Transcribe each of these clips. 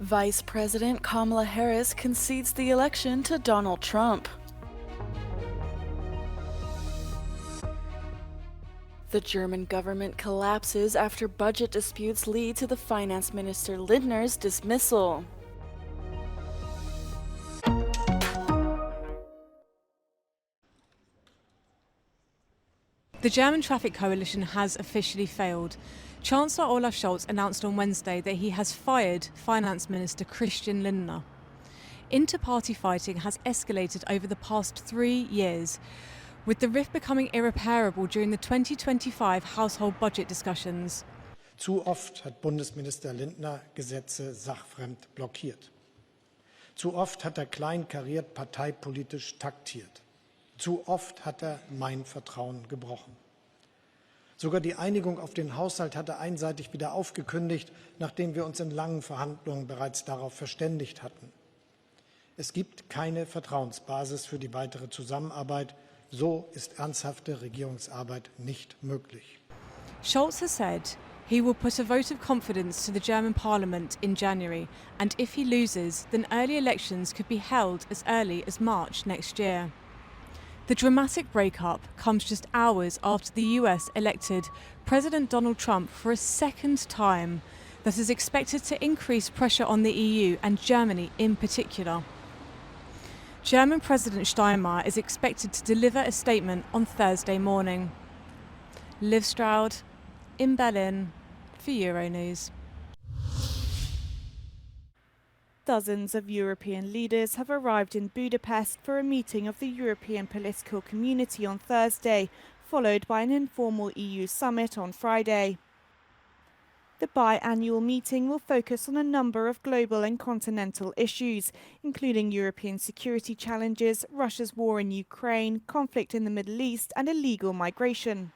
Vice President Kamala Harris concedes the election to Donald Trump. The German government collapses after budget disputes lead to the finance minister Lindner's dismissal. The German traffic coalition has officially failed. Chancellor Olaf Scholz announced on Wednesday that he has fired Finance Minister Christian Lindner. Inter-party fighting has escalated over the past 3 years, with the rift becoming irreparable during the 2025 household budget discussions. Zu oft hat Bundesminister Lindner Gesetze sachfremd blockiert. Zu oft hat kleinkariert parteipolitisch taktiert. Zu oft hat mein Vertrauen gebrochen. Sogar die Einigung auf den Haushalt hat einseitig wieder aufgekündigt, nachdem wir uns in langen Verhandlungen bereits darauf verständigt hatten. Es gibt keine Vertrauensbasis für die weitere Zusammenarbeit. So ist ernsthafte Regierungsarbeit nicht möglich. Scholz has said he will put a vote of confidence to the German parliament in January, and if he loses, then early elections could be held as early as March next year. The dramatic breakup comes just hours after the US elected President Donald Trump for a second time, that is expected to increase pressure on the EU and Germany in particular. German President Steinmeier is expected to deliver a statement on Thursday morning. Liv Stroud in Berlin for Euronews. Dozens of European leaders have arrived in Budapest for a meeting of the European political community on Thursday, followed by an informal EU summit on Friday. The biannual meeting will focus on a number of global and continental issues, including European security challenges, Russia's war in Ukraine, conflict in the Middle East, and illegal migration.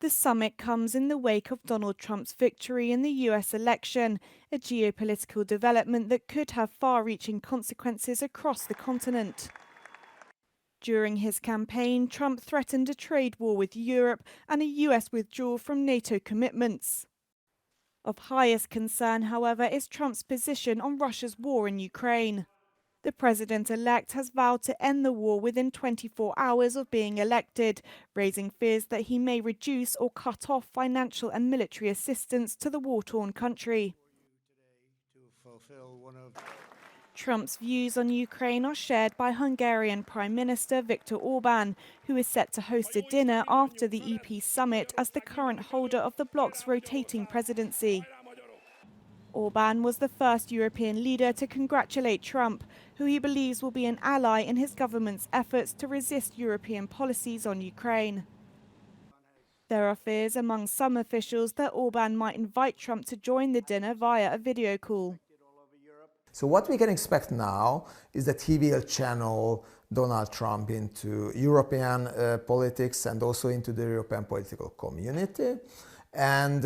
The summit comes in the wake of Donald Trump's victory in the US election, a geopolitical development that could have far-reaching consequences across the continent. During his campaign, Trump threatened a trade war with Europe and a US withdrawal from NATO commitments. Of highest concern, however, is Trump's position on Russia's war in Ukraine. The president-elect has vowed to end the war within 24 hours of being elected, raising fears that he may reduce or cut off financial and military assistance to the war-torn country. Trump's views on Ukraine are shared by Hungarian Prime Minister Viktor Orban, who is set to host a dinner after the EP summit as the current holder of the bloc's rotating presidency. Orban was the first European leader to congratulate Trump, who he believes will be an ally in his government's efforts to resist European policies on Ukraine. There are fears among some officials that Orban might invite Trump to join the dinner via a video call. So what we can expect now is that he will channel Donald Trump into European politics and also into the European political community. And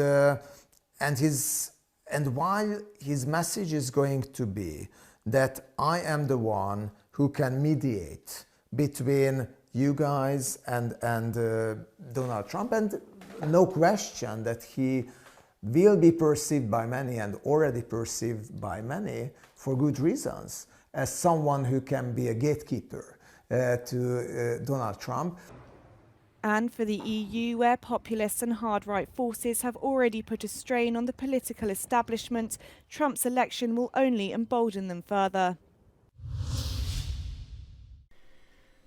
while his message is going to be that I am the one who can mediate between you guys and Donald Trump, and no question that he will be perceived by many and already perceived by many for good reasons as someone who can be a gatekeeper to Donald Trump. And for the EU, where populist and hard-right forces have already put a strain on the political establishment, Trump's election will only embolden them further.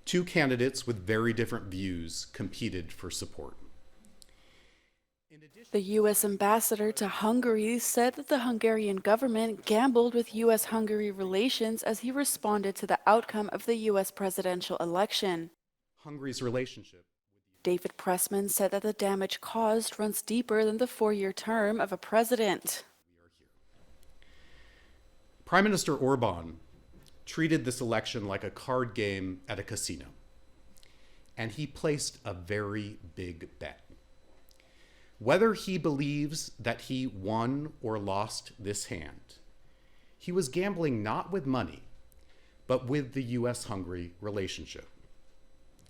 Two candidates with very different views competed for support. The U.S. ambassador to Hungary said that the Hungarian government gambled with US-Hungary relations as he responded to the outcome of the U.S. presidential election. Hungary's relationship. David Pressman said that the damage caused runs deeper than the 4-year term of a president. Prime Minister Orban treated this election like a card game at a casino, and he placed a very big bet. Whether he believes that he won or lost this hand, he was gambling not with money, but with the US-Hungary relationship,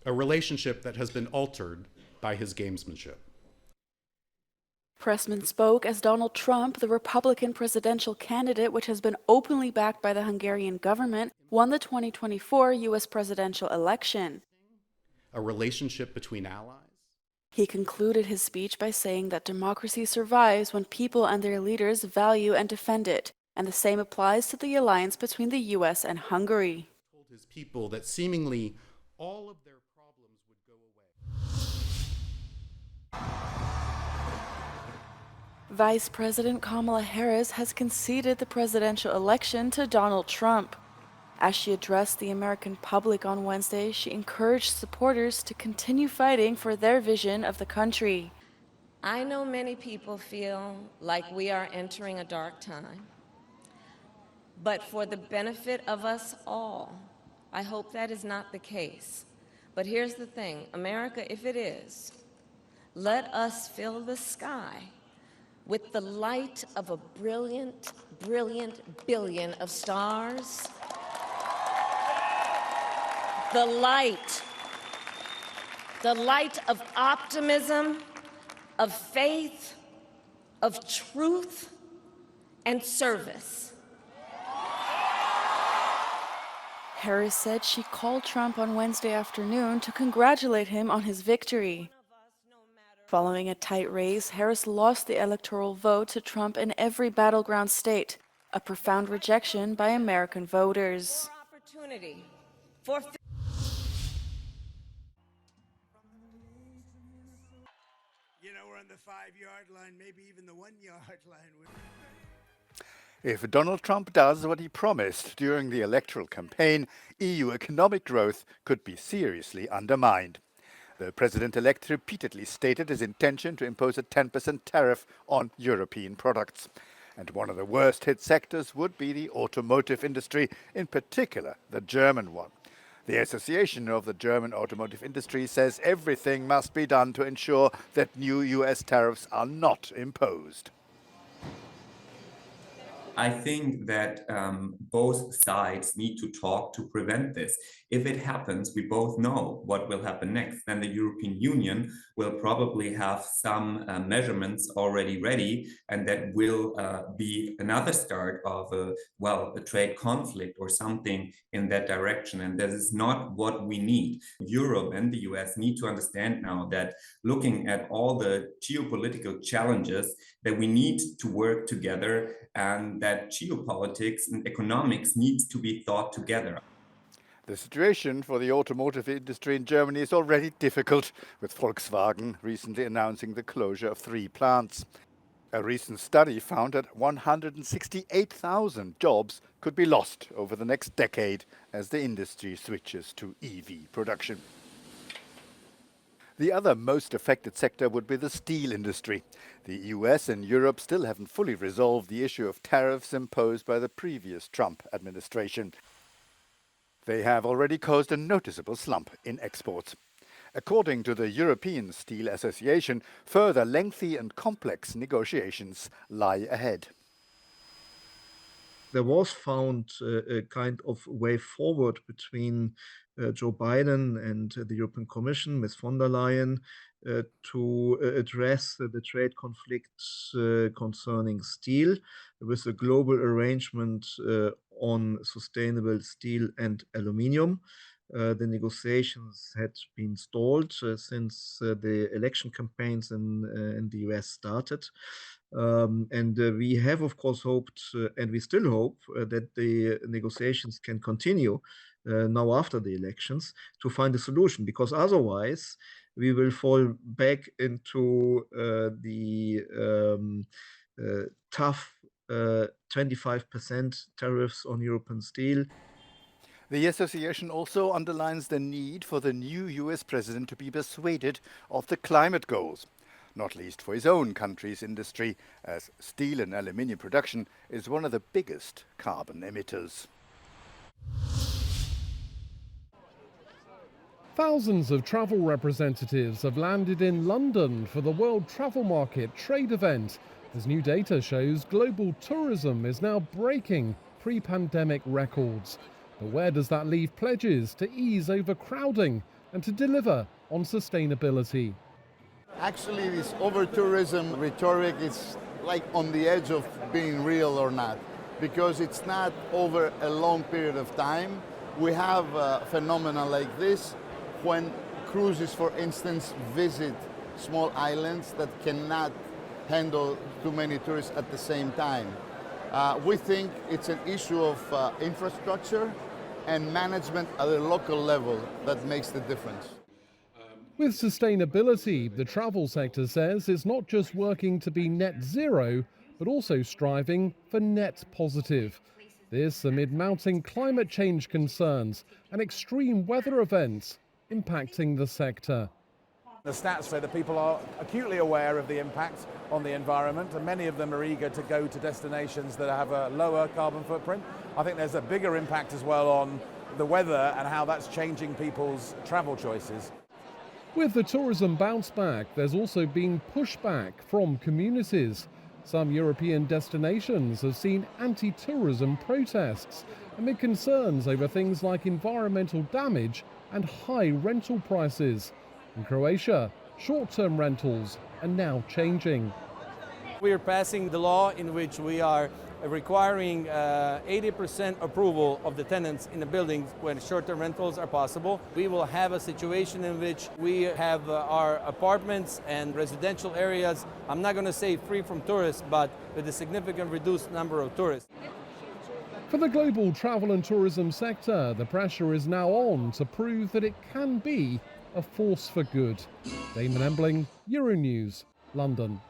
a relationship that has been altered by his gamesmanship. Pressman spoke as Donald Trump, the Republican presidential candidate, which has been openly backed by the Hungarian government, won the 2024 U.S. presidential election. A relationship between allies? He concluded his speech by saying that democracy survives when people and their leaders value and defend it, and the same applies to the alliance between the U.S. and Hungary. He told his people that seemingly all of their problems would go away. Vice President Kamala Harris has conceded the presidential election to Donald Trump. As she addressed the American public on Wednesday, she encouraged supporters to continue fighting for their vision of the country. I know many people feel like we are entering a dark time, but for the benefit of us all, I hope that is not the case. But here's the thing, America, if it is, let us fill the sky with the light of a brilliant, brilliant billion of stars. The light of optimism, of faith, of truth, and service. Harris said she called Trump on Wednesday afternoon to congratulate him on his victory. Following a tight race, Harris lost the electoral vote to Trump in every battleground state, a profound rejection by American voters. Opportunity for we're on the 5-yard line, maybe even the 1-yard line. If Donald Trump does what he promised during the electoral campaign, EU economic growth could be seriously undermined. The president-elect repeatedly stated his intention to impose a 10% tariff on European products. And one of the worst hit sectors would be the automotive industry, in particular the German one. The Association of the German Automotive Industry says everything must be done to ensure that new US tariffs are not imposed. I think that both sides need to talk to prevent this. If it happens, we both know what will happen next. Then the European Union will probably have some measurements already ready, and that will be another start of a trade conflict or something in that direction. And that is not what we need. Europe and the US need to understand now that looking at all the geopolitical challenges, that we need to work together, and that geopolitics and economics needs to be thought together. The situation for the automotive industry in Germany is already difficult, with Volkswagen recently announcing the closure of 3 plants. A recent study found that 168,000 jobs could be lost over the next decade as the industry switches to EV production. The other most affected sector would be the steel industry. The US and Europe still haven't fully resolved the issue of tariffs imposed by the previous Trump administration. They have already caused a noticeable slump in exports. According to the European Steel Association, further lengthy and complex negotiations lie ahead. There was found a kind of way forward between Joe Biden and the European Commission, Ms. von der Leyen, to address the trade conflicts concerning steel with a global arrangement on sustainable steel and aluminium. The negotiations had been stalled since the election campaigns in the US started. And we have, of course, hoped, and we still hope, that the negotiations can continue now after the elections to find a solution, because otherwise we will fall back into the tough 25% tariffs on European steel. The association also underlines the need for the new US president to be persuaded of the climate goals, not least for his own country's industry, as steel and aluminium production is one of the biggest carbon emitters. Thousands of travel representatives have landed in London for the World Travel Market trade event, as new data shows global tourism is now breaking pre-pandemic records. But where does that leave pledges to ease overcrowding and to deliver on sustainability? Actually, this over-tourism rhetoric is like on the edge of being real or not, because it's not over a long period of time. We have a phenomenon like this when cruises, for instance, visit small islands that cannot handle too many tourists at the same time. We think it's an issue of infrastructure and management at a local level that makes the difference. With sustainability, the travel sector says it's not just working to be net zero, but also striving for net positive. This amid mounting climate change concerns and extreme weather events impacting the sector. The stats say that people are acutely aware of the impact on the environment, and many of them are eager to go to destinations that have a lower carbon footprint. I think there's a bigger impact as well on the weather and how that's changing people's travel choices. With the tourism bounce back, there's also been pushback from communities. Some European destinations have seen anti-tourism protests amid concerns over things like environmental damage and high rental prices. In Croatia, short-term rentals are now changing. We are passing the law in which we are requiring 80% approval of the tenants in the buildings when short-term rentals are possible. We will have a situation in which we have our apartments and residential areas, I'm not going to say free from tourists, but with a significant reduced number of tourists. For the global travel and tourism sector, the pressure is now on to prove that it can be a force for good. Damon Embling, Euronews, London.